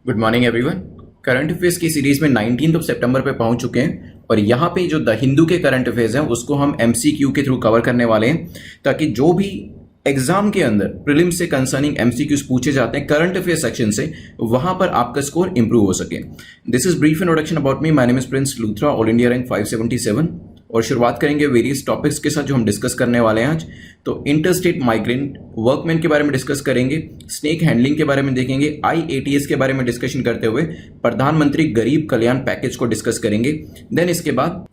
Good morning everyone. Current affairs की series में 19 सितंबर पे पहुंच चुके हैं और यहाँ पे जो द हिंदू के करंट अफेयर्स हैं उसको हम एमसीक्यू के थ्रू कवर करने वाले हैं, ताकि जो भी एग्जाम के अंदर प्रीलिम्स से कंसर्निंग एमसीक्यूज पूछे जाते हैं करंट अफेयर सेक्शन से, वहां पर आपका स्कोर इंप्रूव हो सके। This is brief introduction about me. My name is Prince Luthra, all India rank 577। और शुरुआत करेंगे वेरियस टॉपिक्स के साथ जो हम डिस्कस करने वाले हैं आज। तो इंटरस्टेट माइग्रेंट वर्कमैन के बारे में डिस्कस करेंगे, स्नेक हैंडलिंग के बारे में देखेंगे, IATS के बारे में डिस्कशन करते हुए प्रधानमंत्री गरीब कल्याण पैकेज को डिस्कस करेंगे। देन इसके बाद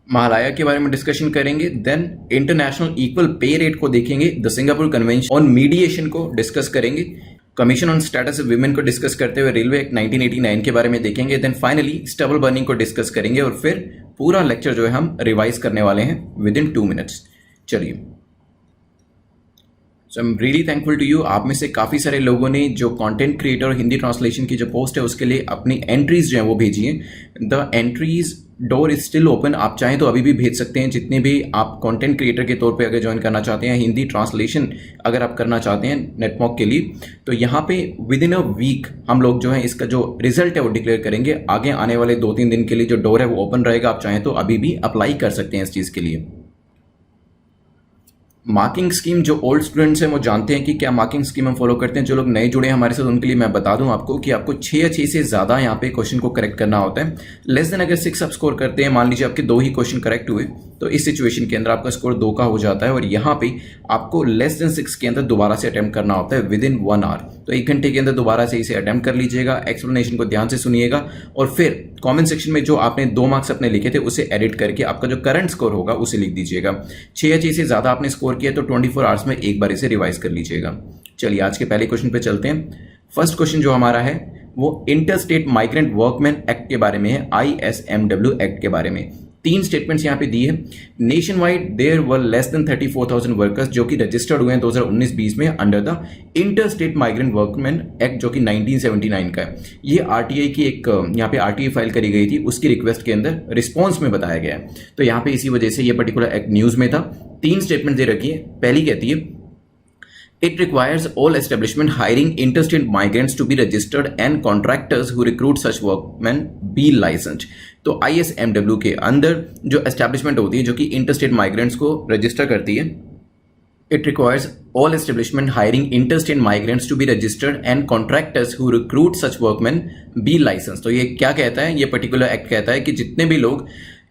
महालया के बारे में डिस्कशन करेंगे। Then international equal pay rate को देखेंगे, the Singapore convention on mediation को डिस्कस करेंगे, commission on status of women को डिस्कस करते हुए रेलवे एक्ट 1989 के बारे में देखेंगे। देन फाइनली स्टबल बर्निंग को डिस्कस करेंगे और फिर पूरा लेक्चर जो है हम रिवाइज करने वाले हैं विद इन 2 मिनट्स। चलिए, so I am really thankful to you. आप में से काफ़ी सारे लोगों ने जो कंटेंट क्रिएटर और हिंदी ट्रांसलेशन की जो पोस्ट है उसके लिए अपनी एंट्रीज जो है वो भेजी हैं। The entries door is still open. आप चाहें तो अभी भी भेज सकते हैं। जितने भी आप कंटेंट क्रिएटर के तौर पे अगर ज्वाइन करना चाहते हैं, हिंदी ट्रांसलेशन अगर आप करना चाहते हैं नेटमॉक के लिए, तो यहाँ पे विद इन अ वीक हम लोग जो है इसका जो रिजल्ट है वो डिक्लेयर करेंगे। आगे आने वाले 2-3 दिन के लिए जो डोर है वो ओपन रहेगा। आप चाहें तो अभी भी अप्लाई कर सकते हैं इस चीज़ के लिए। मार्किंग स्कीम जो ओल्ड स्टूडेंट्स हैं वो जानते हैं कि क्या मार्किंग स्कीम हम फॉलो करते हैं। जो लोग नए जुड़े हैं हमारे साथ उनके लिए मैं बता दूं आपको कि आपको 6 या 6 से ज़्यादा यहाँ पे क्वेश्चन को करेक्ट करना होता है। लेस देन अगर 6 आप स्कोर करते हैं, मान लीजिए आपके 2 ही क्वेश्चन करेक्ट हुए, तो इस सिचुएशन के अंदर आपका स्कोर 2 का हो जाता है और यहाँ पे आपको लेस देन 6 के अंदर दोबारा से अटेम्प्ट करना होता है विद इन 1 आवर। तो 1 घंटे के अंदर दोबारा से इसे अटेम्प्ट कर लीजिएगा। एक्सप्लेनेशन को ध्यान से सुनिएगा और फिर कमेंट सेक्शन में जो आपने 2 मार्क्स अपने लिखे थे उसे एडिट करके आपका जो करंट स्कोर होगा उसे लिख दीजिएगा। 6 या 6 से ज़्यादा आपने स्कोर किया तो 24 आवर्स में एक बार इसे रिवाइज कर लीजिएगा। चलिए आज के पहले क्वेश्चन पे चलते हैं। फर्स्ट क्वेश्चन जो हमारा है वो इंटरस्टेट माइग्रेंट वर्कमैन एक्ट के बारे में है, ISMW एक्ट के बारे में। 3 स्टेटमेंट्स यहाँ पे दी है। Nation wide there were less than 34,000 workers जो कि रजिस्टर्ड हुए हैं 2019-20 में under the interstate migrant workman act जो कि 1979 का है। ये RTI की एक यहाँ पे RTI फाइल करी गई थी, उसकी रिक्वेस्ट के अंदर रिस्पॉन्स में बताया गया है। तो यहाँ पे इसी वजह से ये पर्टिकुलर एक्ट न्यूज में था। 3 स्टेटमेंट दे रखी है। पहली कहती है It requires all establishment hiring interstate migrants to be registered and contractors who recruit such workmen be licensed। तो ISMW के अंदर जो एस्टेब्लिशमेंट होती है जो कि इंटरस्टेट माइग्रेंट्स को रजिस्टर करती है, It requires all establishment hiring interstate migrants to be registered and contractors who recruit such workmen be licensed। तो ये क्या कहता है, ये पर्टिकुलर एक्ट कहता है कि जितने भी लोग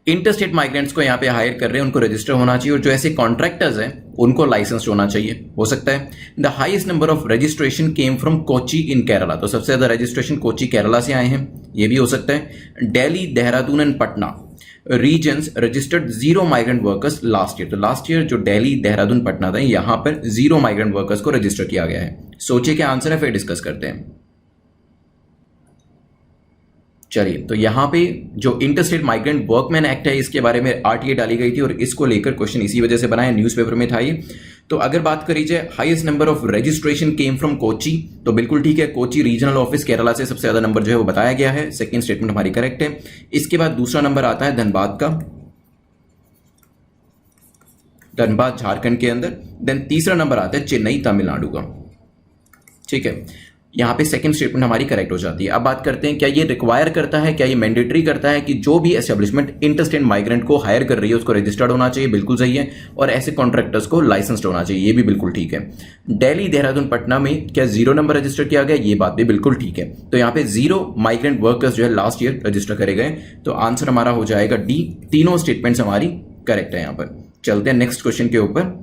इंटरस्टेट माइग्रेंट्स को यहाँ पे हायर कर रहे हैं उनको रजिस्टर होना चाहिए और जो ऐसे कॉन्ट्रैक्टर्स हैं उनको लाइसेंस होना चाहिए। हो सकता है the highest number of registration came from Kochi in Kerala. तो सबसे ज्यादा रजिस्ट्रेशन कोची केरला से आए हैं, ये भी हो सकता है। Delhi, Dehradun and Patna regions registered 0 migrant workers last year. तो लास्ट ईयर जो दिल्ली, देहरादून, पटना था यहाँ पर 0 माइग्रेंट वर्कर्स को रजिस्टर किया गया है। सोचिए क्या आंसर है, फिर डिस्कस करते हैं। चलिए, तो यहाँ पे जो इंटरस्टेट माइग्रेंट वर्कमैन एक्ट है इसके बारे में RTI डाली गई थी और इसको लेकर क्वेश्चन इसी वजह से बनाया, न्यूज़पेपर में था ये। तो अगर बात करी जाए highest number of registration came from Kochi, तो बिल्कुल ठीक है, कोची रीजनल ऑफिस केरला से सबसे ज्यादा नंबर जो है वो बताया गया है। सेकंड स्टेटमेंट हमारी करेक्ट है। इसके बाद दूसरा नंबर आता है धनबाद का, धनबाद झारखंड के अंदर। देन तीसरा नंबर आता है चेन्नई तमिलनाडु का। ठीक है, यहाँ पे सेकंड स्टेटमेंट हमारी करेक्ट हो जाती है। अब बात करते हैं क्या ये रिक्वायर करता है, क्या ये मैंडेटरी करता है कि जो भी एस्टेब्लिशमेंट इंटरस्टेट माइग्रेंट को हायर कर रही है उसको रजिस्टर्ड होना चाहिए। बिल्कुल सही है। और ऐसे कॉन्ट्रैक्टर्स को लाइसेंस्ड होना चाहिए, ये भी बिल्कुल ठीक है। दिल्ली, देहरादून, पटना में क्या 0 नंबर रजिस्टर किया गया, ये बात भी बिल्कुल ठीक है। तो यहाँ पे 0 माइग्रेंट वर्कर्स जो है लास्ट ईयर रजिस्टर करे गए। तो आंसर हमारा हो जाएगा डी। तीनों स्टेटमेंट्स हमारी करेक्ट है। यहाँ पर चलते हैं नेक्स्ट क्वेश्चन के ऊपर।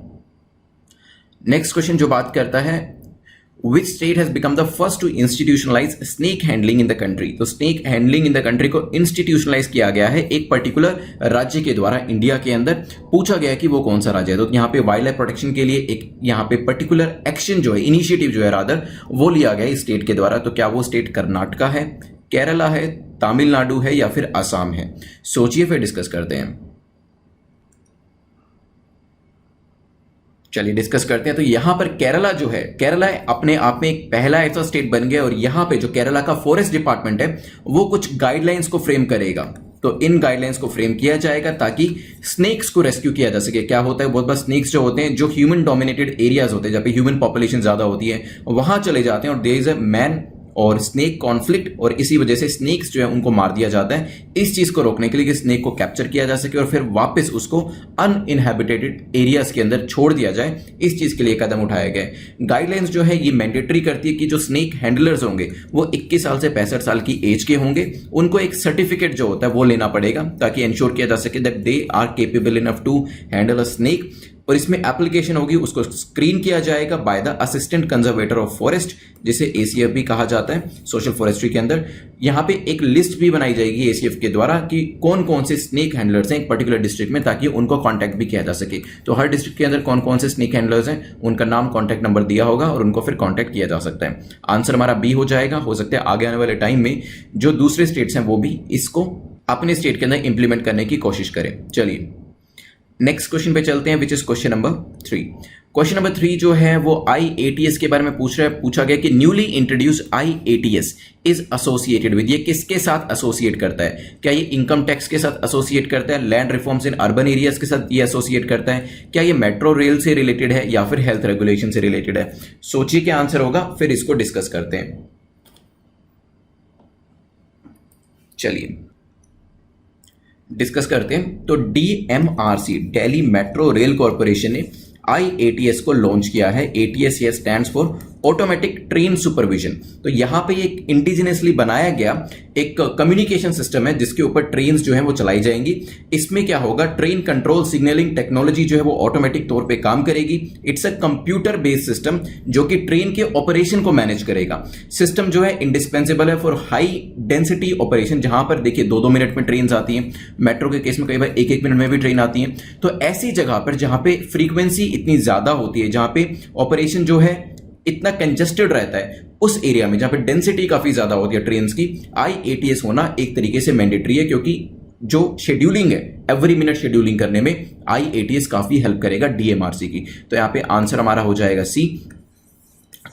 नेक्स्ट क्वेश्चन जो बात करता है Which state has become the first to institutionalize snake handling in the country? तो snake handling in the country को institutionalize किया गया है एक पर्टिकुलर राज्य के द्वारा इंडिया के अंदर। पूछा गया कि वो कौन सा राज्य है। तो यहाँ पे वाइल्ड लाइफ प्रोटेक्शन के लिए एक यहाँ पे पर्टिकुलर एक्शन जो है, इनिशिएटिव जो है रादर, वो लिया गया इस स्टेट के द्वारा। तो क्या वो स्टेट कर्नाटका है, केरला है, तमिलनाडु है या फिर असम है? सोचिए, फिर डिस्कस करते हैं। चलिए डिस्कस करते हैं। तो यहां पर केरला जो है, केरला अपने आप में एक पहला ऐसा स्टेट बन गया और यहां पे जो केरला का फॉरेस्ट डिपार्टमेंट है वो कुछ गाइडलाइंस को फ्रेम करेगा। तो इन गाइडलाइंस को फ्रेम किया जाएगा ताकि स्नेक्स को रेस्क्यू किया जा सके। क्या होता है, बहुत बार स्नेक्स जो होते हैं जो ह्यूमन डोमिनेटेड एरियाज होते हैं, जहाँ पे ह्यूमन पॉपुलेशन ज्यादा होती है, वहां चले जाते हैं और देयर इज अ मैन और स्नेक कॉन्फ्लिक्ट, और इसी वजह से स्नेक्स जो है उनको मार दिया जाता है। इस चीज को रोकने के लिए कि स्नेक को कैप्चर किया जा सके और फिर वापस उसको अनइनहैबिटेटेड एरियाज के अंदर छोड़ दिया जाए, इस चीज के लिए कदम उठाया गया है। गाइडलाइंस जो है ये मैंडेटरी करती है कि जो स्नेक हैंडलर्स होंगे वो 21 साल से 65 साल की एज के होंगे, उनको एक सर्टिफिकेट जो होता है वो लेना पड़ेगा ताकि इंश्योर किया जा सके that they are capable enough to handle a snake. और इसमें एप्लीकेशन होगी, उसको स्क्रीन किया जाएगा by the assistant conservator of forest, जिसे एसीएफ भी कहा जाता है सोशल फॉरेस्ट्री के अंदर। यहां पे एक लिस्ट भी बनाई जाएगी एसीएफ के द्वारा कि कौन कौन से स्नेक हैंडलर्स हैं एक पर्टिकुलर डिस्ट्रिक्ट में, ताकि उनको कांटेक्ट भी किया जा सके। तो हर डिस्ट्रिक्ट के अंदर कौन कौन से स्नेक हैंडलर्स हैं उनका नाम, कांटेक्ट नंबर दिया होगा और उनको फिर कांटेक्ट किया जा सकता है। आंसर हमारा बी हो जाएगा। हो सकता है आगे आने वाले टाइम में जो दूसरे स्टेट्स हैं वो भी इसको अपने स्टेट के अंदर इंप्लीमेंट करने की कोशिश करें। चलिए नेक्स्ट क्वेश्चन पे चलते हैं, which is question number 3। Question number 3 जो है वो IATS के बारे में पूछा गया कि newly introduce IATS is associated with, ये किसके साथ एसोसिएट करता है? क्या ये इनकम टैक्स के साथ एसोसिएट करता है, land reforms in urban areas के साथ ये एसोसिएट करता है, क्या ये मेट्रो रेल से रिलेटेड है या फिर हेल्थ रेगुलेशन से रिलेटेड है? सोचिए क्या आंसर होगा, फिर इसको डिस्कस करते हैं। चलिए डिस्कस करते हैं। तो DMRC Delhi metro rail corporation ने IATS को लॉन्च किया है। ATS ये stands for automatic train supervision. तो यहां पे एक इंडिजिनियसली बनाया गया एक कम्युनिकेशन सिस्टम है जिसके ऊपर ट्रेन्स जो है वो चलाई जाएंगी। इसमें क्या होगा, ट्रेन कंट्रोल सिग्नलिंग टेक्नोलॉजी जो है वो ऑटोमेटिक तौर पे काम करेगी। It's a computer based system जो कि ट्रेन के ऑपरेशन को मैनेज करेगा। सिस्टम जो है इंडिस्पेंसिबल है फॉर हाई डेंसिटी ऑपरेशन, जहां पर देखिए 2-2 मिनट में ट्रेन आती हैं, मेट्रो के केस में कई बार 1-1 मिनट में भी ट्रेन आती है। तो ऐसी जगह पर जहां पे फ्रीक्वेंसी इतनी ज्यादा होती है, जहां पे ऑपरेशन जो है इतना कंजेस्टेड रहता है, उस एरिया में जहां पे डेंसिटी काफी ज्यादा होती है ट्रेन्स की, IATS होना एक तरीके से मैंडेटरी है, क्योंकि जो शेड्यूलिंग है एवरी मिनट शेड्यूलिंग करने में IATS काफी हेल्प करेगा DMRC की। तो यहां पे आंसर हमारा हो जाएगा C।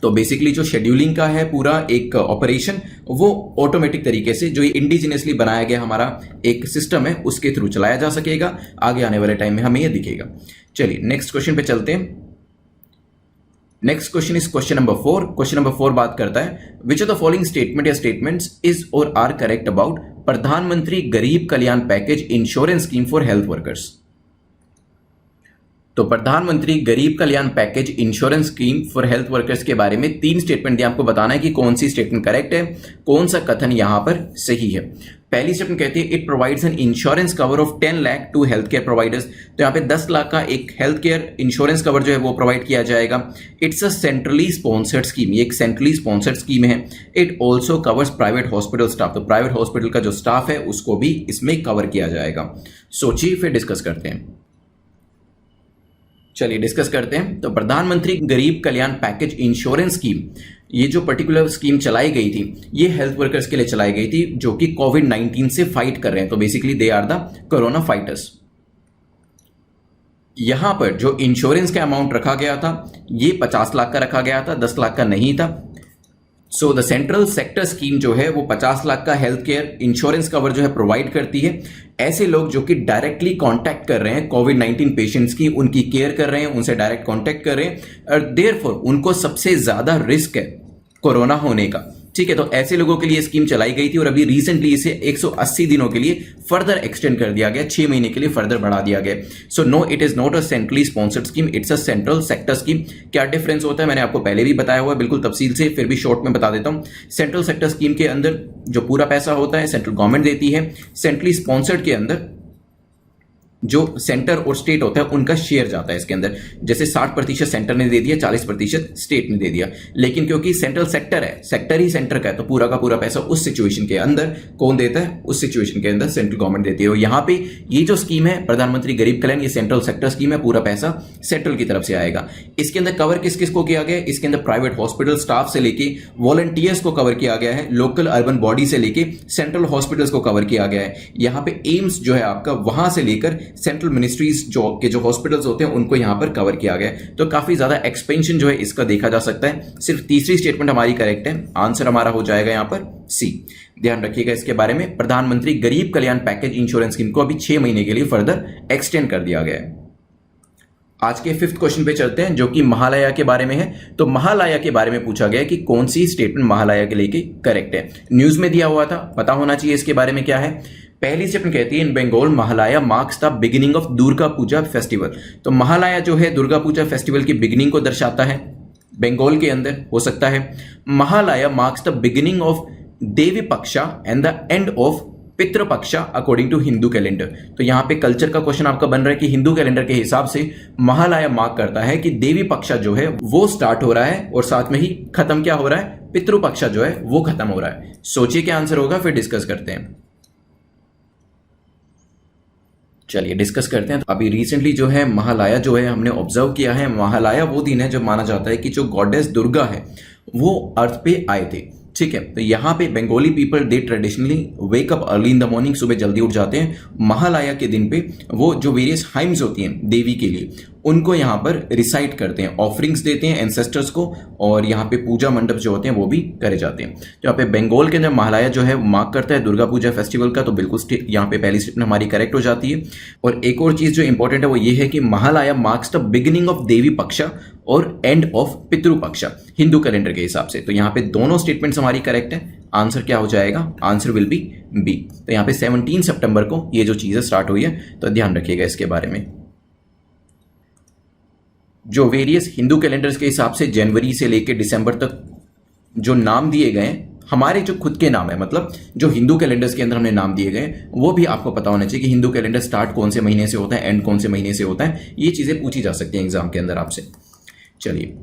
तो बेसिकली जो शेड्यूलिंग का है पूरा एक ऑपरेशन, वो ऑटोमेटिक तरीके से जो इंडिजिनियसली बनाया गया हमारा एक सिस्टम है उसके थ्रू चलाया जा सकेगा। आगे आने वाले टाइम में हमें यह दिखेगा। चलिए नेक्स्ट क्वेश्चन पे चलते हैं। Next question is question number 4। Question number 4 बात करता है which of the following statement या statements is or are correct about Pradhan Mantri Garib Kalyan package insurance scheme for health workers. तो Pradhan Mantri Garib Kalyan package insurance scheme for health workers के बारे में 3 स्टेटमेंट दिए, आपको बताना है कि कौन सी स्टेटमेंट करेक्ट है, कौन सा कथन यहां पर सही है। पहली स्टेटमेंट कहती है it provides an insurance cover of 10 lakh to health care providers. तो यहां पे 10 लाख का एक हेल्थ केयर इंश्योरेंस कवर जो है वो प्रोवाइड किया जाएगा। It's a centrally sponsored scheme, ये एक सेंट्रली स्पॉन्सर्ड स्कीम है। It also covers private hospital staff, तो प्राइवेट हॉस्पिटल का जो स्टाफ है उसको भी इसमें कवर किया जाएगा। सोचिए फिर डिस्कस करते हैं। चलिए डिस्कस करते हैं। तो Pradhan Mantri Garib Kalyan package insurance scheme, ये जो पर्टिकुलर स्कीम चलाई गई थी ये हेल्थ वर्कर्स के लिए चलाई गई थी जो कि कोविड-19 से फाइट कर रहे हैं। तो basically they are the corona fighters. यहां पर जो इंश्योरेंस का अमाउंट रखा गया था ये 50 लाख का रखा गया था, 10 लाख का नहीं था। So the central sector scheme जो है वो 50 लाख का हेल्थ केयर इंश्योरेंस कवर जो है प्रोवाइड करती है। ऐसे लोग जो कि डायरेक्टली कांटेक्ट कर रहे हैं कोविड-19 पेशेंट्स की, उनकी केयर कर रहे हैं, उनसे डायरेक्ट कांटेक्ट कर रहे हैं और देयरफॉर उनको सबसे ज्यादा रिस्क है कोरोना होने का। ठीक है, तो ऐसे लोगों के लिए स्कीम चलाई गई थी और अभी रिसेंटली इसे 180 दिनों के लिए फर्दर एक्सटेंड कर दिया गया, 6 महीने के लिए फर्दर बढ़ा दिया गया। So no, it is not a centrally sponsored scheme, it's a central sector scheme. क्या डिफरेंस होता है मैंने आपको पहले भी बताया हुआ है बिल्कुल तफसील से, फिर भी शॉर्ट में बता देता हूं। सेंट्रल सेक्टर स्कीम के अंदर जो पूरा पैसा होता है सेंट्रल गवर्नमेंट देती है। सेंट्रली स्पॉन्सर्ड के अंदर जो सेंटर और स्टेट होता है उनका शेयर जाता है इसके अंदर। जैसे 60% सेंटर ने दे दिया, 40% स्टेट ने दे दिया। लेकिन क्योंकि सेंट्रल सेक्टर है, सेक्टर ही सेंटर का है, तो पूरा का पूरा पैसा उस सिचुएशन के अंदर कौन देता है, उस सिचुएशन के अंदर सेंट्रल गवर्नमेंट देती है। और यहां पे ये जो स्कीम है प्रधानमंत्री गरीब कल्याण, ये सेंट्रल सेक्टर स्कीम है, पूरा पैसा सेंट्रल की तरफ से आएगा। इसके अंदर कवर किस किस को किया गया है, इसके अंदर प्राइवेट हॉस्पिटल स्टाफ से लेके वॉलंटियर्स को कवर किया गया है, लोकल अर्बन बॉडी से लेके सेंट्रल हॉस्पिटल्स को कवर किया गया है। यहां पे एम्स जो है आपका, वहां से लेकर सेंट्रल मिनिस्ट्रीज जो हॉस्पिटल्स होते हैं उनको यहां पर कवर किया गया है। तो काफी ज्यादा एक्सपेंशन जो है इसका देखा जा सकता है। सिर्फ तीसरी स्टेटमेंट हमारी करेक्ट है, आंसर हमारा हो जाएगा यहां पर सी। ध्यान रखिएगा इसके बारे में, प्रधानमंत्री Garib Kalyan package insurance scheme को अभी 6 महीने के लिए फर्दर एक्सटेंड कर दिया गया है। आज के 5th क्वेश्चन पे चलते हैं जो कि महालया के बारे में है। तो महालया के बारे में पूछा गया है कि कौन सी स्टेटमेंट महालया के लेके करेक्ट है। न्यूज में दिया हुआ था, पता होना चाहिए इसके बारे में क्या है। पहली स्टेटमेंट कहती है in Bengal Mahalaya marks the beginning of Durga Puja festival. तो महालया जो है दुर्गा पूजा फेस्टिवल की बिगिनिंग को दर्शाता है, बंगाल के अंदर हो सकता है। Mahalaya marks the beginning of Devi Paksha and the end of Pitrupaksha according to Hindu calendar. तो यहां पे कल्चर का क्वेश्चन आपका बन रहा है कि हिंदू कैलेंडर के हिसाब से महालया मार्क करता है कि देवी पक्षा जो है वो स्टार्ट हो रहा है और साथ में ही खत्म क्या हो रहा है, पितृपक्षा जो है वो खत्म हो रहा है। सोचिए क्या आंसर होगा, फिर डिस्कस करते हैं। चलिए डिस्कस करते हैं। तो अभी रिसेंटली जो है महालया जो है हमने ऑब्जर्व किया है, महालया वो दिन है जब माना जाता है कि जो गॉडेस दुर्गा है वो अर्थ पे आए थे। ठीक है, तो यहाँ पे Bengali people they traditionally wake up early in the morning, सुबह जल्दी उठ जाते हैं। महालया के दिन पे वो जो वेरियस हाइम्स होती हैं देवी के लिए उनको यहाँ पर रिसाइट करते हैं, ऑफरिंग्स देते हैं एंसेस्टर्स को, और यहाँ पे पूजा मंडप जो होते हैं वो भी करे जाते हैं। तो यहाँ पे बंगाल के अंदर महालया जो है मार्क करता है दुर्गा पूजा फेस्टिवल का, तो बिल्कुल यहाँ पे पहली स्टेटमेंट हमारी करेक्ट हो जाती है। और एक और चीज जो इंपॉर्टेंट है वो ये है कि Mahalaya marks the beginning of Devi Paksha और end of Pitrupaksha Hindu calendar के हिसाब से। तो यहाँ पे दोनों स्टेटमेंट्स हमारी करेक्ट है। आंसर क्या हो जाएगा, आंसर विल बी बी। तो यहाँ पे 17 सितंबर को ये जो चीजें स्टार्ट हुई है, तो ध्यान रखिएगा इसके बारे में। जो वेरियस हिंदू कैलेंडर्स के हिसाब से जनवरी से लेकर दिसंबर तक जो नाम दिए गए हैं, हमारे जो खुद के नाम है, मतलब जो हिंदू कैलेंडर्स के अंदर हमने नाम दिए गए, वो भी आपको पता होना चाहिए कि हिंदू कैलेंडर स्टार्ट कौन से महीने से होता है, एंड कौन से महीने से होता है। ये चीजें पूछी जा सकती हैं एग्जाम के अंदर आपसे। चलिए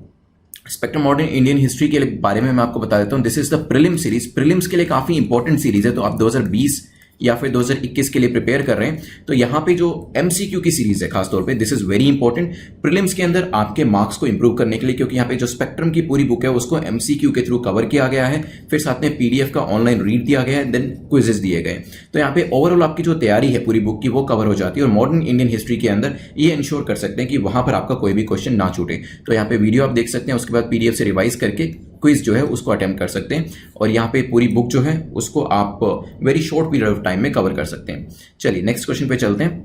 स्पेक्ट्रम मॉडर्न इंडियन हिस्ट्री के बारे में मैं आपको बता देता हूं। This is the prelim series. Prelims के लिए काफी इंपॉर्टेंट सीरीज है, तो आप 2020 या फिर 2021 के लिए प्रिपेयर कर रहे हैं तो यहाँ पे जो एमसीक्यू की सीरीज है खासतौर पे, this is very important prelims के अंदर आपके मार्क्स को इंप्रूव करने के लिए, क्योंकि यहाँ पे जो स्पेक्ट्रम की पूरी बुक है उसको एमसीक्यू के थ्रू कवर किया गया है, फिर साथ में पीडीएफ का ऑनलाइन रीड दिया गया है, देन क्विजेस दिए गए। तो यहाँ पे ओवरऑल आपकी जो तैयारी है पूरी बुक की वो कवर हो जाती है, और मॉडर्न इंडियन हिस्ट्री के अंदर ये इंश्योर कर सकते हैं कि वहां पर आपका कोई भी क्वेश्चन ना छूटे। तो यहाँ पे वीडियो आप देख सकते हैं, उसके बाद पीडीएफ से रिवाइज करके क्विज जो है उसको अटेम्प्ट कर सकते हैं, और यहाँ पे पूरी बुक जो है उसको आप very short period of time में कवर कर सकते हैं। चलिए नेक्स्ट क्वेश्चन पे चलते हैं,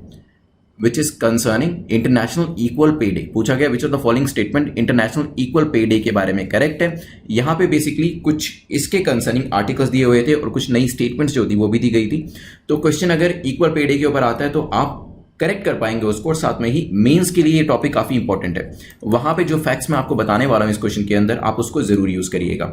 which is concerning international equal पे डे। पूछा गया विच of the following statement international equal पे डे के बारे में करेक्ट है। यहाँ पे बेसिकली कुछ इसके कंसर्निंग आर्टिकल्स दिए हुए थे और कुछ नई स्टेटमेंट्स जो थी वो भी दी गई थी। तो क्वेश्चन अगर इक्वल पे डे के ऊपर आता है तो आप करेक्ट कर पाएंगे उसको, और साथ में ही मेंस के लिए ये टॉपिक काफी इंपॉर्टेंट है। वहां पे जो फैक्ट्स मैं आपको बताने वाला हूं इस क्वेश्चन के अंदर, आप उसको जरूर यूज करिएगा।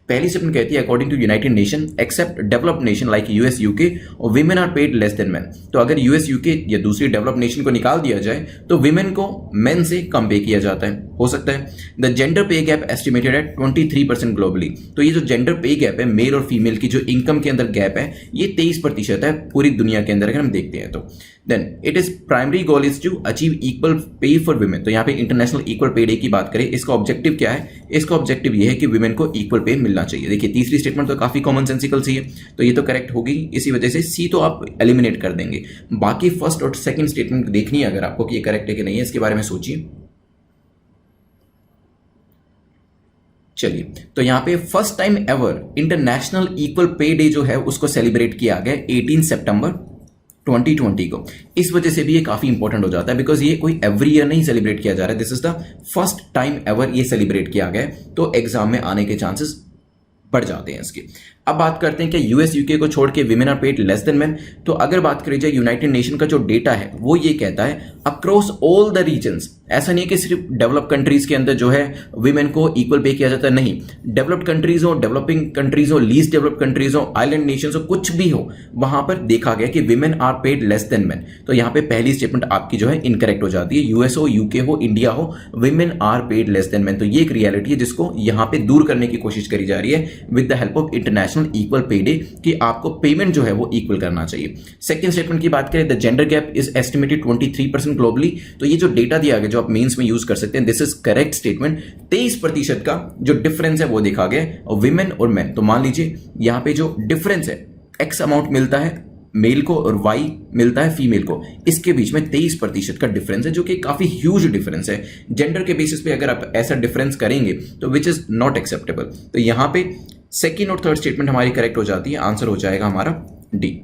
पहली स्टेटमेंट कहती है according to United Nation except developed nation like US UK और women are paid less than men. तो अगर यूएस यूके या दूसरी डेवलप्ड नेशन को निकाल दिया जाए तो विमेन को मेन से कम पे किया जाता है, हो सकता है। द जेंडर पे गैप एस्टिमेटेड एट 23% ग्लोबली। तो ये जो जेंडर पे गैप है, मेल और फीमेल की जो इनकम के अंदर गैप है, ये 23% है पूरी दुनिया के अंदर अगर हम देखते हैं तो। Then it is primary goal is to achieve equal pay for women. तो यहाँ पे इंटरनेशनल इक्वल पे डे की बात करें, इसका ऑब्जेक्टिव क्या है? इसका ऑब्जेक्टिव ये है कि विमेन को इक्वल पे मिलना चाहिए। देखिए तीसरी स्टेटमेंट तो काफी कॉमन सेंसिकल सी है, तो ये तो करेक्ट होगी, इसी वजह से सी तो आप एलिमिनेट कर देंगे। बाकी फर्स्ट और सेकंड स्टेटमेंट देखनी है अगर आपको कि ये करेक्ट है कि नहीं है, इसके बारे में सोचिए। चलिए तो यहाँ पे first time ever international equal पे डे जो है उसको सेलिब्रेट किया गया 18 सितंबर 2020 को। इस वजह से भी ये काफी इंपॉर्टेंट हो जाता है, बिकॉज ये कोई एवरी ईयर नहीं सेलिब्रेट किया जा रहा है, this is the first time ever ये सेलिब्रेट किया गया, तो एग्जाम में आने के चांसेस बढ़ जाते हैं इसके। अब बात करते हैं कि यूएस यूके को छोड़ के women are paid less than men. तो अगर बात करी जाए यूनाइटेड नेशन का जो डेटा है वो ये कहता है अक्रॉस ऑल द रीजन्स, ऐसा नहीं है कि सिर्फ डेवलप्ड कंट्रीज के अंदर जो है विमेन को इक्वल पे किया जाता है, नहीं, डेवलप्ड कंट्रीज हो, डेवलपिंग कंट्रीज हो, लीस्ट डेवलप्ड कंट्रीज हो, आइलैंड नेशंस हो, कुछ भी हो, वहां पर देखा गया कि women are paid less than men. तो यहाँ पे पहली स्टेटमेंट आपकी जो है इनकरेक्ट हो जाती है। यूएस हो, यूके हो, इंडिया हो, women are paid less than men. तो ये एक रियलिटी है जिसको यहाँ पे दूर करने की कोशिश करी जा रही है with the help of international equal पे डे, कि आपको पेमेंट जो है वो इक्वल करना चाहिए। सेकंड स्टेटमेंट की बात करें, the gender gap is estimated 23% globally. तो ये जो डेटा दिया गया जो आप मेंस में यूज कर सकते हैं, दिस इज करेक्ट स्टेटमेंट। 23% का जो डिफरेंस है वो देखा गया विमेन और मेन। तो मान लीजिए यहाँ पे जो डिफरेंस है, एक्स अमाउंट मिलता है मेल को और वाई मिलता है फीमेल को, इसके बीच में 23% का डिफरेंस है, जो कि काफी ह्यूज डिफरेंस है। जेंडर के बेसिस पे अगर आप ऐसा डिफरेंस करेंगे तो विच इज नॉट एक्सेप्टेबल। तो यहां पे सेकंड और थर्ड स्टेटमेंट हमारी करेक्ट हो जाती है, आंसर हो जाएगा हमारा डी।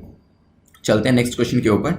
चलते हैं नेक्स्ट क्वेश्चन के ऊपर।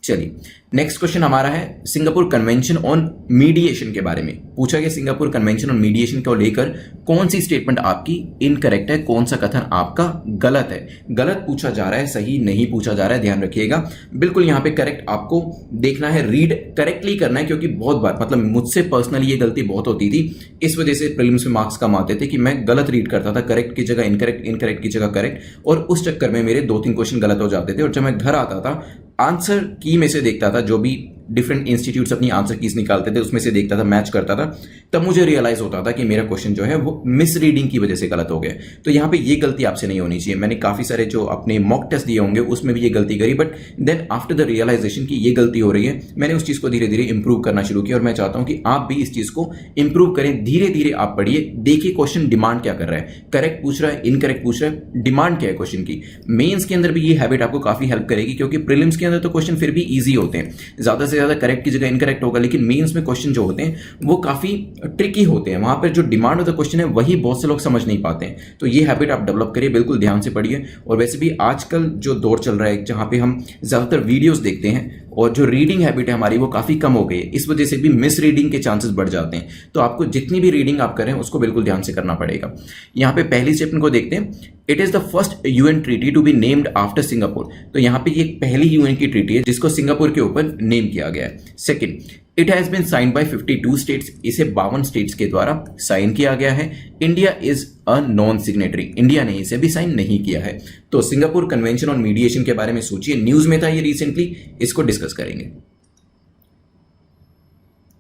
चलिए नेक्स्ट क्वेश्चन हमारा है सिंगापुर कन्वेंशन ऑन मीडिएशन के बारे में पूछा गया। सिंगापुर कन्वेंशन ऑन मीडिएशन को लेकर कौन सी स्टेटमेंट आपकी इनकरेक्ट है, कौन सा कथन आपका गलत है। गलत पूछा जा रहा है, सही नहीं पूछा जा रहा है, ध्यान रखिएगा। बिल्कुल यहाँ पे करेक्ट आपको देखना है, रीड करेक्टली करना है, क्योंकि बहुत बार मतलब मुझसे पर्सनली ये गलती बहुत होती थी। इस वजह से प्रीलिम्स में मार्क्स कम आते थे कि मैं गलत रीड करता था, करेक्ट की जगह इनकरेक्ट, इनकरेक्ट की जगह करेक्ट, और उस चक्कर में मेरे 2-3 क्वेश्चन गलत हो जाते थे। और जब मैं घर आता था आंसर की में से देखता था, जो भी डिफरेंट इंस्टीट्यूट्स अपनी आंसर कीज निकालते थे उसमें से देखता था, मैच करता था, तब मुझे रियलाइज होता था कि मेरा क्वेश्चन जो है वो मिस रीडिंग की वजह से गलत हो गया। तो यहाँ पे ये गलती आपसे नहीं होनी चाहिए। मैंने काफी सारे जो अपने मॉक टेस्ट दिए होंगे उसमें भी ये गलती करी, but then after the realization की ये गलती हो रही है, मैंने उस चीज को धीरे धीरे इंप्रूव करना शुरू किया। और मैं चाहता हूं कि आप भी इस चीज को इंप्रूव करें। धीरे धीरे आप पढ़िए, देखिए क्वेश्चन डिमांड क्या कर रहा है, करेक्ट पूछ रहा है, इनकरेक्ट पूछ रहा है, डिमांड क्या है क्वेश्चन की। मेंस के अंदर भी ये हैबिट आपको काफी हेल्प करेगी, क्योंकि प्रीलिम्स के अंदर तो क्वेश्चन फिर भी इजी होते हैं, ज्यादा से ज्यादा करेक्ट की जगह इनकरेक्ट होगा, लेकिन मेंस में क्वेश्चन जो होते हैं वो काफी ट्रिकी होते हैं। वहां पर जो डिमांड ऑफ द क्वेश्चन है वही बहुत से लोग समझ नहीं पाते हैं। तो ये हैबिट आप डेवलप करिए, बिल्कुल ध्यान से पढ़िए। और वैसे भी आजकल जो दौर चल रहा है जहां पे हम ज्यादातर वीडियोस देखते हैं और जो रीडिंग हैबिट है हमारी वो काफी कम हो गई है, इस वजह से भी मिस रीडिंग के चांसेस बढ़ जाते हैं। तो आपको जितनी भी रीडिंग आप करें उसको बिल्कुल ध्यान से करना पड़ेगा। यहाँ पे पहली स्टेटमेंट को देखते हैं, it is the first UN treaty to be named after Singapore. तो यहाँ पे ये पहली यूएन की ट्रीटी है जिसको सिंगापुर के ऊपर नेम किया गया है। Second, it has been signed by 52 states. इसे 52 स्टेट्स के द्वारा साइन किया गया है। India is a non signatory, India ने इसे भी साइन नहीं किया है। तो सिंगापुर कन्वेंशन ऑन मीडिएशन के बारे में सोचिए, न्यूज में था ये रिसेंटली, इसको डिस्कस करेंगे।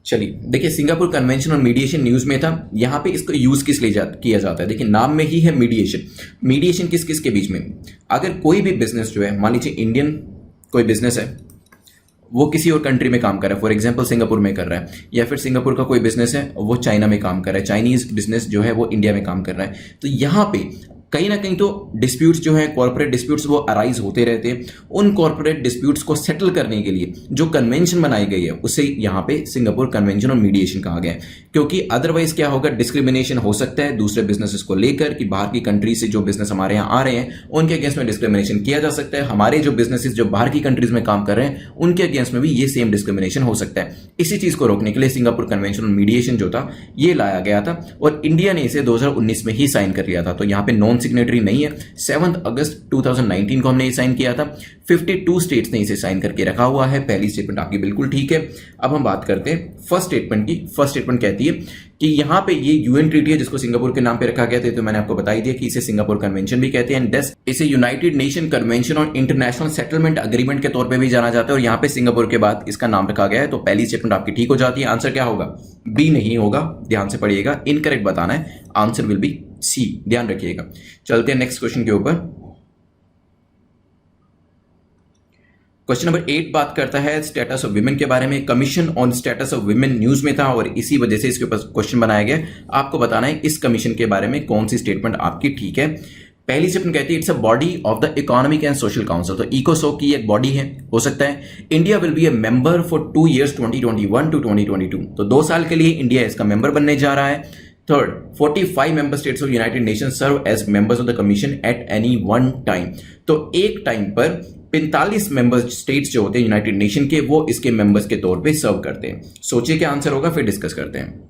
चलिए देखिए, Singapore convention on mediation news में था। यहां पे इसको यूज किस लिए किया जाता है, देखिए नाम में ही है मीडिएशन। मीडिएशन किस किस के बीच में, अगर कोई भी बिजनेस जो है, मान लीजिए इंडियन कोई बिजनेस है, वो किसी और कंट्री में काम कर रहा है, फॉर एग्जांपल सिंगापुर में कर रहा है, या फिर सिंगापुर का कोई बिजनेस है वो चाइना में काम कर रहा है, चाइनीज बिजनेस जो है वो इंडिया में काम कर रहा है। तो यहां पे कहीं ना कहीं तो डिस्प्यूट्स जो है, कॉर्पोरेट डिस्प्यूट्स वो अराइज होते रहते हैं। उन कॉर्पोरेट डिस्प्यूट्स को सेटल करने के लिए जो कन्वेंशन बनाई गई है उसे यहाँ पे सिंगापुर कन्वेंशन ऑन मीडिएशन कहा गया है। क्योंकि अदरवाइज क्या होगा, डिस्क्रिमिनेशन हो सकता है दूसरे बिजनेसेस को लेकर, कि बाहर की कंट्री से जो बिजनेस हमारे यहाँ आ रहे हैं उनके अगेंस्ट में डिस्क्रिमिनेशन किया जा सकता है। हमारे जो बिजनेसेस जो बाहर की कंट्रीज में काम कर रहे हैं उनके अगेंस्ट में भी ये सेम डिस्क्रिमिनेशन हो सकता है। इसी चीज को रोकने के लिए सिंगापुर कन्वेंशन ऑन मीडिएशन जो था ये लाया गया था, और इंडिया ने इसे 2019 में ही साइन कर लिया था। तो यहाँ पे नॉन सिग्नेटरी नहीं है। 7 अगस्त 2019 को हमने ये साइन किया था। 52 स्टेट्स ने इसे साइन करके रखा हुआ है। पहली स्टेटमेंट आपकी बिल्कुल ठीक है। अब हम बात करते हैं फर्स्ट स्टेटमेंट की। फर्स्ट स्टेटमेंट कहती है कि यहां पे ये यूएन ट्रीटी है जिसको सिंगापुर के नाम पे रखा गया था, तो मैंने आपको बता ही दिया कि इसे सिंगापुर कन्वेंशन भी कहते हैं, एंड इसे United nation convention on international settlement agreement के तौर पे भी जाना जाता है। और यहां पे सिंगापुर के बाद इसका नाम रखा गया है। तो पहली स्टेटमेंट आपकी ठीक हो जाती है। आंसर क्या होगा, बी नहीं होगा, ध्यान से पढ़िएगा, इनकरेक्ट बताना है, आंसर विल बी सी, ध्यान रखिएगा। चलते हैं नेक्स्ट क्वेश्चन के ऊपर। क्वेश्चन नंबर 8 बात करता है स्टेटस ऑफ विमेन के बारे में। Commission on status of women news में था और इसी वजह से इसके ऊपर क्वेश्चन बनाया गया। आपको बताना है इस कमीशन के बारे में कौन सी स्टेटमेंट आपकी ठीक है। पहली स्टेटमेंट कहती है it's a body of the economic and social council. तो इकोसोक की एक बॉडी है, हो सकता है। India will be A member for 2 years 2021 to 2022। तो 2 साल के लिए इंडिया इसका मेंबर बनने जा रहा है। Third, 45 member states of United Nation serve as members of the commission at any one time. तो एक टाइम पर 45 मेंबर स्टेट्स जो होते हैं यूनाइटेड नेशन के, वो इसके मेंबर्स के तौर पे सर्व करते हैं। सोचिए क्या आंसर होगा, फिर डिस्कस करते हैं।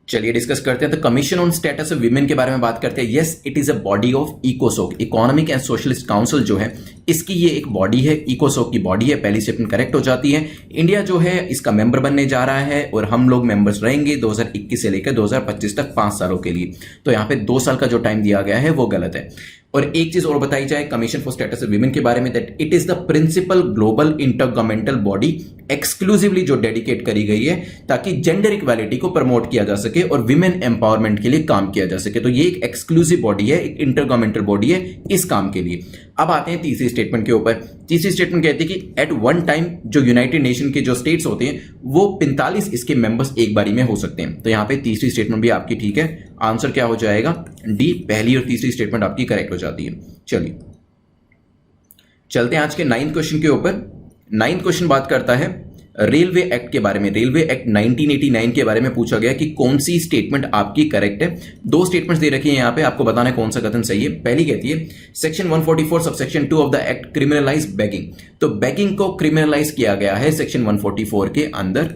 चलिए डिस्कस करते हैं। तो commission on status of women के बारे में बात करते हैं। Yes, it is a body of इकोसोक, इकोनॉमिक एंड सोशलिस्ट काउंसिल जो है इसकी ये एक बॉडी है, इकोसोक की बॉडी है। पहली स्टेटमेंट करेक्ट हो जाती है। इंडिया जो है इसका मेंबर बनने जा रहा है और हम लोग मेंबर्स रहेंगे 2021 से लेकर 2025 तक 5 सालों के लिए। तो यहां पे 2 साल का जो टाइम दिया गया है वो गलत है। और एक चीज और बताई जाए commission for status of women के बारे में, that it is the principal global intergovernmental body exclusively जो डेडिकेट करी गई है ताकि जेंडर इक्वालिटी को प्रमोट किया जा सके और विमेन एम्पावरमेंट के लिए काम किया जा सके। तो ये एक एक्सक्लूसिव बॉडी है, एक इंटरगवर्नमेंटल बॉडी है इस काम के लिए। अब आते हैं तीसरी स्टेटमेंट के ऊपर। तीसरी स्टेटमेंट कहती है कि एट वन टाइम जो यूनाइटेड नेशन के जो स्टेट्स होते हैं वो 45 इसके मेंबर्स एक बारी में हो सकते हैं। तो यहां पे तीसरी स्टेटमेंट भी आपकी ठीक है। आंसर क्या हो जाएगा, डी, पहली और तीसरी स्टेटमेंट आपकी करेक्ट हो जाती है। चलिए चलते हैं आज के 9th क्वेश्चन के ऊपर। 9th क्वेश्चन बात करता है रेलवे एक्ट के बारे में, रेलवे एक्ट 1989 के बारे में पूछा गया कि कौन सी स्टेटमेंट आपकी करेक्ट है। दो स्टेटमेंट्स दे रखी है यहां पे, आपको बताना है कौन सा कथन सही है। पहली कहती है section 144 subsection 2 of the act criminalise begging, तो बेगिंग को क्रिमिनलाइज किया गया है सेक्शन 144 के अंदर।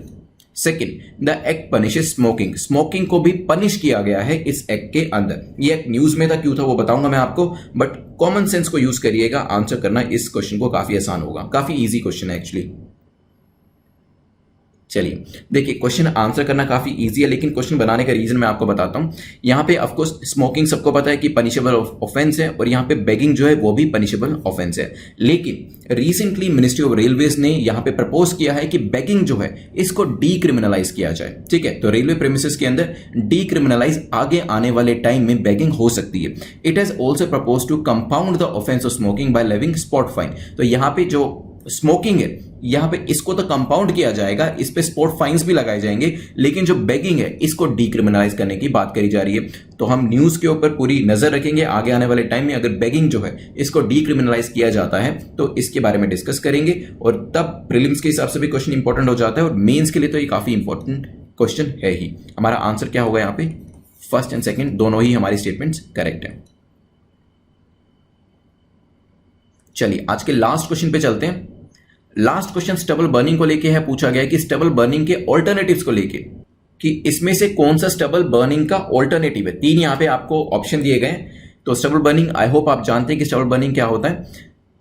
Second, the act punishes smoking, smoking को भी पनिश किया गया है इस एक्ट के अंदर। ये एक्ट न्यूज में था, क्यों था वो बताऊंगा मैं आपको, बट कॉमन सेंस को यूज करिएगा, आंसर करना इस क्वेश्चन को काफी आसान होगा, काफी इजी क्वेश्चन है एक्चुअली। चलिए देखिए, क्वेश्चन आंसर करना काफी इजी है, लेकिन क्वेश्चन बनाने का रीजन मैं आपको बताता हूं। यहां पे ऑफ कोर्स स्मोकिंग सबको पता है कि पनिशेबल ऑफेंस है, और यहां पे बेगिंग जो है वो भी पनिशेबल ऑफेंस है। लेकिन रिसेंटली मिनिस्ट्री ऑफ रेलवेज ने यहां पे प्रपोज किया है कि बेगिंग जो है इसको डीक्रिमिनलाइज किया जाए। ठीक है, तो रेलवे प्रेमिसेस के अंदर डीक्रिमिनलाइज आगे आने वाले टाइम में बेगिंग हो सकती है। It has also propose to compound the offence of smoking by levying spot fine, तो यहां पे जो स्मोकिंग है यहां पे इसको तो कंपाउंड किया जाएगा, इस पे स्पॉट फाइन्स भी लगाए जाएंगे, लेकिन जो बेगिंग है इसको डीक्रिमिनलाइज करने की बात करी जा रही है। तो हम न्यूज के ऊपर पूरी नजर रखेंगे, आगे आने वाले टाइम में अगर बेगिंग जो है इसको डीक्रिमिनलाइज किया जाता है तो इसके बारे में डिस्कस करेंगे, और तब प्रीलिम्स के हिसाब से भी क्वेश्चन इंपॉर्टेंट हो जाता है, और मेंस के लिए तो ये काफी इंपॉर्टेंट क्वेश्चन है ही। हमारा आंसर क्या होगा यहाँ पे, फर्स्ट एंड सेकेंड दोनों ही हमारी स्टेटमेंट्स करेक्ट है। चलिए आज के लास्ट क्वेश्चन पे चलते हैं। लास्ट क्वेश्चन स्टबल बर्निंग को लेके है, पूछा गया है कि स्टबल बर्निंग के ऑल्टरनेटिव्स को लेके, कि इसमें से कौन सा स्टबल बर्निंग का ऑल्टरनेटिव है। तीन यहां पे आपको ऑप्शन दिए गए, तो स्टबल बर्निंग आई होप आप जानते हैं कि स्टबल बर्निंग क्या होता है।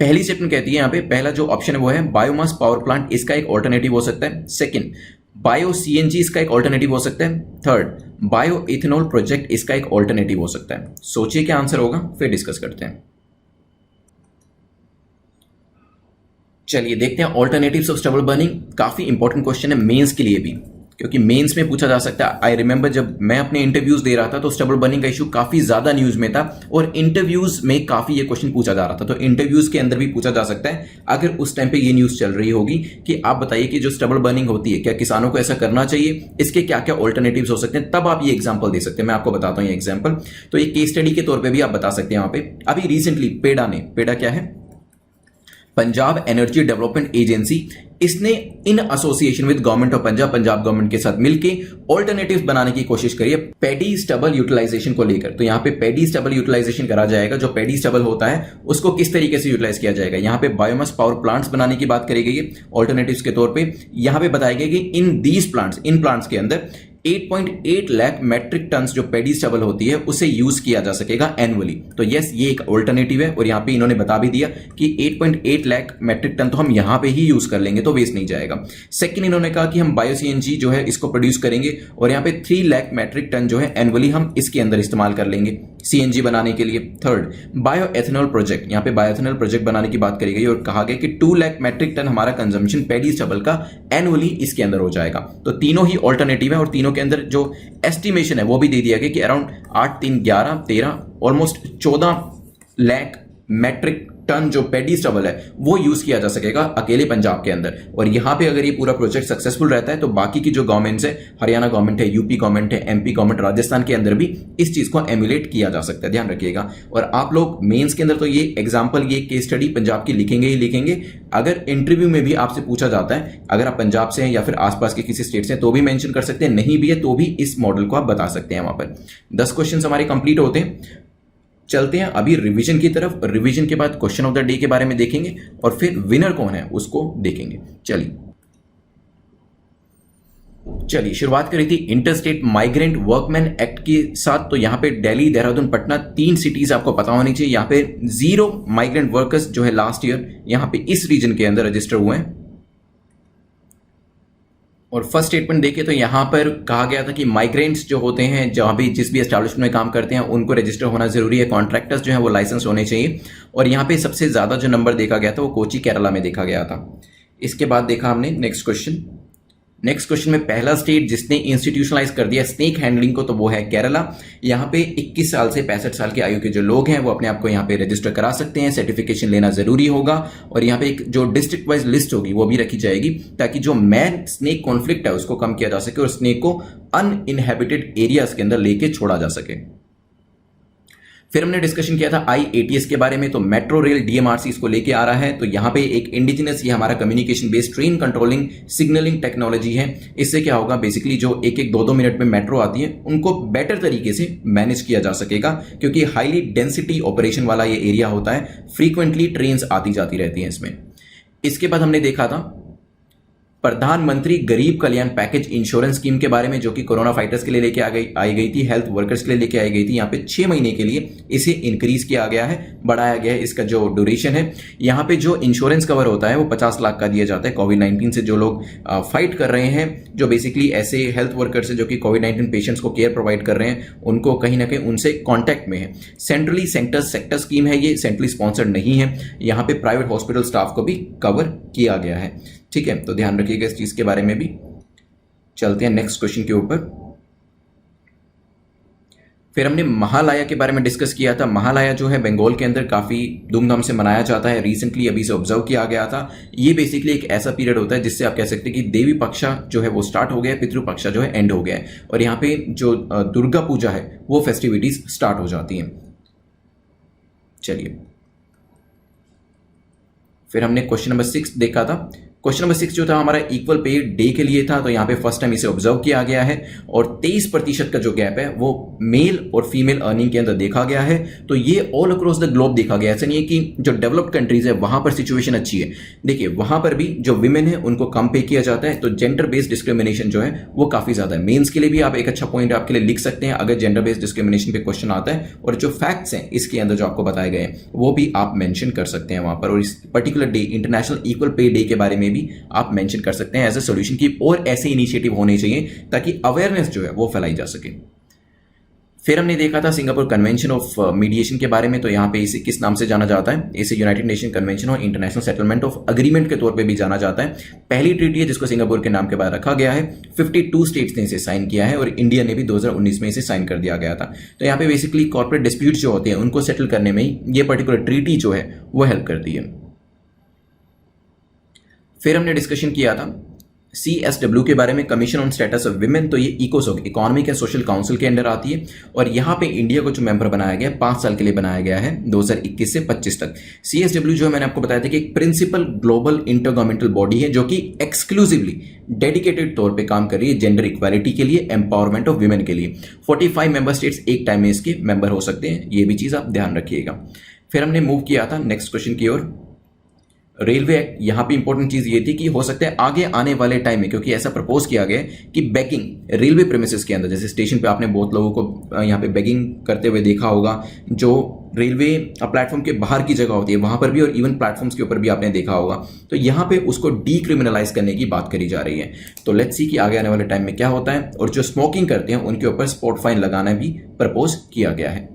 पहली स्टेटमेंट कहती है यहां पे, पहला जो ऑप्शन है वो है बायोमास पावर प्लांट, इसका एक ऑल्टरनेटिव हो सकता है। सेकेंड, बायो सीएनजी इसका एक ऑल्टरनेटिव हो सकता है। थर्ड, बायो इथेनॉल प्रोजेक्ट इसका एक ऑल्टरनेटिव हो सकता है। सोचिए क्या आंसर होगा, फिर डिस्कस करते हैं। चलिए देखते हैं ऑल्टरनेटिव्स ऑफ स्टबल बर्निंग। काफी इंपॉर्टेंट क्वेश्चन है मेंस के लिए भी, क्योंकि मेंस में पूछा जा सकता है। आई रिमेंबर जब मैं अपने इंटरव्यूज दे रहा था तो स्टबल बर्निंग का इशू काफी ज्यादा न्यूज में था, और इंटरव्यूज में काफी ये क्वेश्चन पूछा जा रहा था, तो इंटरव्यूज के अंदर भी पूछा जा सकता है। अगर उस टाइम पे ये न्यूज चल रही होगी कि आप बताइए कि जो स्टबल बर्निंग होती है क्या किसानों को ऐसा करना चाहिए, इसके क्या क्या ऑल्टरनेटिव्स हो सकते हैं, तब आप ये एग्जाम्पल दे सकते हैं। मैं आपको बताता हूँ ये एग्जाम्पल, तो ये केस स्टडी के तौर पर भी आप बता सकते हैं। वहां पे अभी रिसेंटली पेडा क्या है, पंजाब एनर्जी डेवलपमेंट एजेंसी, इसने इन association with government of Punjab government के साथ मिलकर ऑल्टरनेटिव्स बनाने की कोशिश करी है पैडी स्टबल यूटिलाइजेशन को लेकर। तो यहां पे पैडी स्टबल यूटिलाइजेशन करा जाएगा। जो पैडी स्टबल होता है उसको किस तरीके से यूटिलाइज किया जाएगा, यहां पे बायोमास पावर प्लांट्स बनाने की बात करी गई है ऑल्टरनेटिव्स के तौर पे। यहां पे बताया गया कि इन प्लांट्स के अंदर 8.8 लाख मेट्रिक टन्स जो पैडी स्टबल होती है उसे यूज किया जा सकेगा एनुअली। तो यस, ये एक ऑल्टरनेटिव है, और यहां पे इन्होंने बता भी दिया कि 8.8 लाख मेट्रिक टन तो हम यहां पे ही यूज कर लेंगे, तो वेस्ट नहीं जाएगा। सेकंड, इन्होंने कहा कि हम बायो सीएनजी जो है इसको प्रोड्यूस करेंगे, और यहां पे 3 लाख मेट्रिक टन जो है एनुअली हम इसके अंदर इस्तेमाल कर लेंगे सीएनजी बनाने के लिए। थर्ड, बायो एथेनॉल प्रोजेक्ट, यहां पे बायो एथेनॉल प्रोजेक्ट बनाने की बात करी गई, और कहा गया कि 2 लाख मेट्रिक टन हमारा कंजम्पशन पैडी स्टबल का एनुअली इसके अंदर हो जाएगा। तो तीनों ही ऑल्टरनेटिव है, और तीनों के अंदर जो एस्टिमेशन है वो भी दे दिया गया कि around 8, 3, 11, 13 almost 14 lakh metric tonne जो पैडी स्टबल है वो यूज किया जा सकेगा अकेले पंजाब के अंदर। और यहां पे अगर ये पूरा प्रोजेक्ट सक्सेसफुल रहता है तो बाकी की जो गवर्नमेंट्स है, हरियाणा गवर्नमेंट है, यूपी गवर्नमेंट है, एमपी गवर्नमेंट, राजस्थान के अंदर भी इस चीज को एमुलेट किया जा सकता है, ध्यान रखिएगा। और आप लोग मेंस के अंदर तो ये एग्जांपल, ये केस स्टडी पंजाब की लिखेंगे ही लिखेंगे। अगर इंटरव्यू में भी आपसे पूछा जाता है, अगर आप पंजाब से हैं या फिर आसपास के किसी स्टेट से, तो भी मेंशन कर सकते हैं, नहीं भी है तो भी इस मॉडल को आप बता सकते हैं। वहां पर 10 क्वेश्चन हमारे कंप्लीट होते हैं। चलते हैं अभी रिवीजन की तरफ। रिवीजन के बाद क्वेश्चन ऑफ द डे के बारे में देखेंगे, और फिर विनर कौन है उसको देखेंगे। चलिए शुरुआत करी थी इंटरस्टेट माइग्रेंट वर्कमैन एक्ट के साथ। तो यहां पे दिल्ली, देहरादून, पटना, 3 सिटीज आपको पता होनी चाहिए। यहां पे 0 माइग्रेंट वर्कर्स जो है लास्ट ईयर यहां पे इस रीजन के अंदर रजिस्टर हुए हैं। और फर्स्ट स्टेटमेंट देखें तो यहां पर कहा गया था कि माइग्रेंट्स जो होते हैं, जहां भी जिस भी एस्टैब्लिशमेंट में काम करते हैं, उनको रजिस्टर होना जरूरी है। कॉन्ट्रैक्टर्स जो है वो लाइसेंस होने चाहिए। और यहां पे सबसे ज्यादा जो नंबर देखा गया था वो कोची, केरला में देखा गया था। इसके बाद देखा हमने नेक्स्ट क्वेश्चन में पहला स्टेट जिसने इंस्टीट्यूशनलाइज कर दिया स्नेक हैंडलिंग को, तो वो है केरला। यहाँ पे 21 साल से 65 साल की आयु के जो लोग हैं वो अपने आप को यहाँ पे रजिस्टर करा सकते हैं। सर्टिफिकेशन लेना जरूरी होगा, और यहाँ पे एक जो डिस्ट्रिक्ट वाइज लिस्ट होगी वो भी रखी जाएगी, ताकि जो मैन स्नेक कॉन्फ्लिक्ट है उसको कम किया जा सके और स्नेक को अनइनहेबिटेड एरियाज के अंदर लेके छोड़ा जा सके। फिर हमने डिस्कशन किया था IATS के बारे में, तो मेट्रो रेल DMRC इसको लेके आ रहा है। तो यहाँ पे एक इंडिजिनस ये हमारा communication based train controlling signalling technology है। इससे क्या होगा, बेसिकली जो एक एक 2-2 मिनट में मेट्रो आती है उनको बेटर तरीके से मैनेज किया जा सकेगा, क्योंकि हाईली डेंसिटी ऑपरेशन वाला ये एरिया होता है, फ्रीक्वेंटली ट्रेन आती जाती रहती हैं इसमें। इसके बाद हमने देखा था प्रधानमंत्री Garib Kalyan package insurance scheme के बारे में, जो कि कोरोना फाइटर्स के लिए लेके आई गई थी, हेल्थ वर्कर्स के लिए लेके आई गई थी। यहाँ पे 6 महीने के लिए इसे इंक्रीज किया गया है, बढ़ाया गया है। इसका जो ड्यूरेशन है, यहाँ पे जो इंश्योरेंस कवर होता है वो 50 लाख का दिया जाता है। कोविड-19 से जो लोग फाइट कर रहे हैं, जो बेसिकली ऐसे हेल्थ वर्कर्स है जो कि कोविड-19 पेशेंट्स को केयर प्रोवाइड कर रहे हैं, उनको कहीं ना कहीं उनसे कॉन्टैक्ट में है। सेंट्रली सेक्टर स्कीम है, ये सेंट्रली स्पॉन्सर्ड नहीं है। यहाँ पे प्राइवेट हॉस्पिटल स्टाफ को भी कवर किया गया है। ठीक है, तो ध्यान रखिएगा इस चीज के बारे में भी। चलते हैं नेक्स्ट क्वेश्चन के ऊपर। फिर हमने महालया के बारे में डिस्कस किया था। महालया जो है बंगाल के अंदर काफी धूमधाम से मनाया जाता है। रिसेंटली अभी से ऑब्जर्व किया गया था। ये बेसिकली एक ऐसा पीरियड होता है जिससे आप कह सकते हैं कि देवी पक्षा जो है वो स्टार्ट हो गया है, पितृ पक्षा जो है एंड हो गया है, और यहाँ पे जो दुर्गा पूजा है वो फेस्टिविटीज स्टार्ट हो जाती हैं। चलिए, फिर हमने क्वेश्चन नंबर 6 देखा था। क्वेश्चन नंबर 6 जो था हमारा इक्वल पे डे के लिए था। तो यहाँ पे फर्स्ट टाइम इसे ऑब्जर्व किया गया है, और 23% का जो गैप है वो मेल और फीमेल अर्निंग के अंदर देखा गया है। तो ये ऑल अक्रॉस द ग्लोब देखा गया है। ऐसा नहीं है कि जो डेवलप्ड कंट्रीज है वहां पर सिचुएशन अच्छी है। देखिए, वहां पर भी जो विमेन है उनको कम पे किया जाता है, तो जेंडर बेस्ड डिस्क्रिमिनेशन जो है वो काफी ज्यादा है। मेन्स के लिए भी आप एक अच्छा पॉइंट आपके लिए लिख सकते हैं अगर जेंडर बेस्ड डिस्क्रिमिनेशन पे क्वेश्चन आता है, और जो फैक्ट्स हैं इसके अंदर जो आपको बताए गए हैं वो भी आप मेंशन कर सकते हैं वहां पर। और इस पर्टिकुलर डे, इंटरनेशनल इक्वल पे डे के बारे में भी आप मेंशन कर सकते हैं एज ए सॉल्यूशन की, और ऐसे इनिशिएटिव होने चाहिए ताकि अवेयरनेस जो है वो फैलाई जा सके। फिर हमने देखा था सिंगापुर कन्वेंशन ऑफ मीडिएशन के बारे में। तो यहाँ पे इसे किस नाम से जाना जाता है, इसे यूनाइटेड नेशन कन्वेंशन और इंटरनेशनल सेटलमेंट ऑफ अग्रीमेंट के तौर पे भी जाना जाता है। पहली ट्रीटी है जिसको सिंगापुर के नाम के बाद रखा गया है। 52 स्टेट्स ने इसे साइन किया है, और इंडिया ने भी 2019 में इसे साइन कर दिया गया था। तो यहाँ पे बेसिकली कॉर्पोरेट डिस्प्यूट जो होते हैं उनको सेटल करने में ही ये पर्टिकुलर ट्रीटी जो है वो हेल्प करती है। फिर हमने डिस्कशन किया था CSW के बारे में, commission on status of women. तो ये इकोसोक, इकोनॉमिक एंड सोशल काउंसिल के अंडर आती है, और यहाँ पे इंडिया को जो मेंबर बनाया गया है 5 साल के लिए बनाया गया है, 2021 से 25 तक। CSW जो है मैंने आपको बताया था कि एक प्रिंसिपल ग्लोबल इंटरगवर्नमेंटल बॉडी है जो कि एक्सक्लूसिवली डेडिकेटेड तौर पे काम कर रही है जेंडर इक्वालिटी के लिए, एम्पावरमेंट ऑफ विमेन के लिए। 45 मेंबर स्टेट्स एक टाइम में इसके मेंबर हो सकते हैं, ये भी चीज आप ध्यान रखिएगा। फिर हमने मूव किया था नेक्स्ट क्वेश्चन की ओर। रेलवे एक्ट, यहाँ पे इंपॉर्टेंट चीज ये थी कि हो सकता है आगे आने वाले टाइम में, क्योंकि ऐसा प्रपोज किया गया है कि बैगिंग रेलवे प्रेमिसेस के अंदर, जैसे स्टेशन पे आपने बहुत लोगों को यहाँ पे बैगिंग करते हुए देखा होगा, जो रेलवे प्लेटफॉर्म के बाहर की जगह होती है वहां पर भी, और इवन प्लेटफॉर्म्स के ऊपर भी आपने देखा होगा। तो यहाँ पे उसको डीक्रिमिनलाइज करने की बात करी जा रही है। तो लेट्स सी कि आगे आने वाले टाइम में क्या होता है, और जो स्मोकिंग करते हैं उनके ऊपर स्पॉट फाइन लगाना भी प्रपोज किया गया है।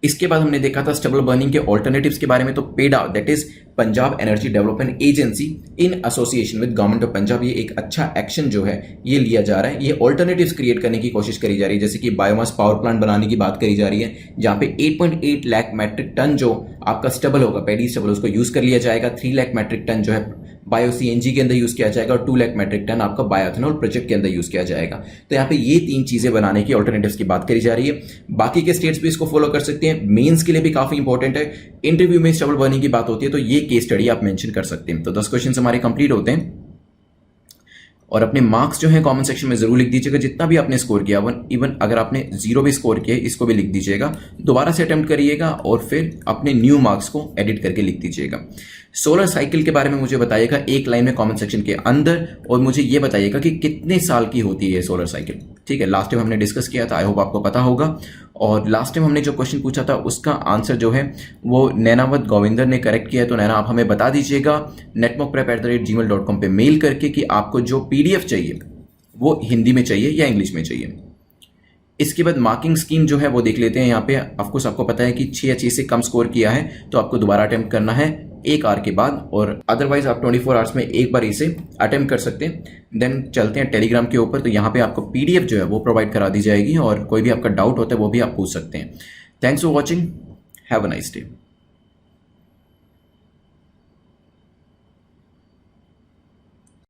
इसके बाद हमने देखा था स्टबल बर्निंग के ऑल्टरनेटिव्स के बारे में। तो PEDA, that is Punjab energy development agency in association with government of Punjab, ये एक अच्छा एक्शन जो है ये लिया जा रहा है। ये ऑल्टरनेटिव्स क्रिएट करने की कोशिश करी जा रही है, जैसे कि बायोमास पावर प्लांट बनाने की बात करी जा रही है, जहां पे 8.8 लाख मैट्रिक टन जो आपका स्टबल होगा, पैडी स्टबल, उसको यूज कर लिया जाएगा। 3 लाख मैट्रिक टन जो है बायो CNG के अंदर यूज किया जाएगा, और 2 लाख मैट्रिक टन आपका बायोएथेनॉल प्रोजेक्ट के अंदर यूज किया जाएगा। तो यहाँ पे ये 3 चीजें बनाने की ऑल्टरनेटिव्स की बात करी जा रही है। बाकी के स्टेट्स भी इसको फॉलो कर सकते हैं। मेंस के लिए भी काफी इंपॉर्टेंट है। इंटरव्यू में स्टबल बर्निंग की बात होती है तो ये केस स्टडी आप मेंशन कर सकते हैं। तो 10 क्वेश्चन हमारे कंप्लीट होते हैं, और अपने मार्क्स जो है कमेंट सेक्शन में जरूर लिख दीजिएगा, जितना भी आपने स्कोर किया। इवन अगर आपने 0 भी स्कोर किया इसको भी लिख दीजिएगा, दोबारा से अटेम्प्ट करिएगा, और फिर अपने न्यू मार्क्स को एडिट करके लिख दीजिएगा। सोलर साइकिल के बारे में मुझे बताइएगा एक लाइन में कमेंट सेक्शन के अंदर, और मुझे ये बताइएगा कि कितने साल की होती है ये सोलर साइकिल। ठीक है, लास्ट टाइम हमने डिस्कस किया था, आई होप आपको पता होगा। और लास्ट टाइम हमने जो क्वेश्चन पूछा था उसका आंसर जो है वो नैनावत गोविंदर ने करेक्ट किया है। तो नैना, आप हमें बता दीजिएगा netmockprep@gmail.com पे मेल करके कि आपको जो PDF चाहिए वो हिंदी में चाहिए या इंग्लिश में चाहिए। इसके बाद मार्किंग स्कीम जो है वो देख लेते हैं। यहाँ पे ऑफकोर्स आपको पता है कि 6 या 6 से कम स्कोर किया है तो आपको दोबारा अटेम्प्ट करना है 1 आवर के बाद, और अदरवाइज आप 24 आवर्स में एक बार इसे अटेम्प्ट कर सकते हैं। देन चलते हैं टेलीग्राम के ऊपर। तो यहाँ पे आपको PDF जो है वो प्रोवाइड करा दी जाएगी, और कोई भी आपका डाउट होता है वो भी आप पूछ सकते हैं। Thanks for watching, have a nice day.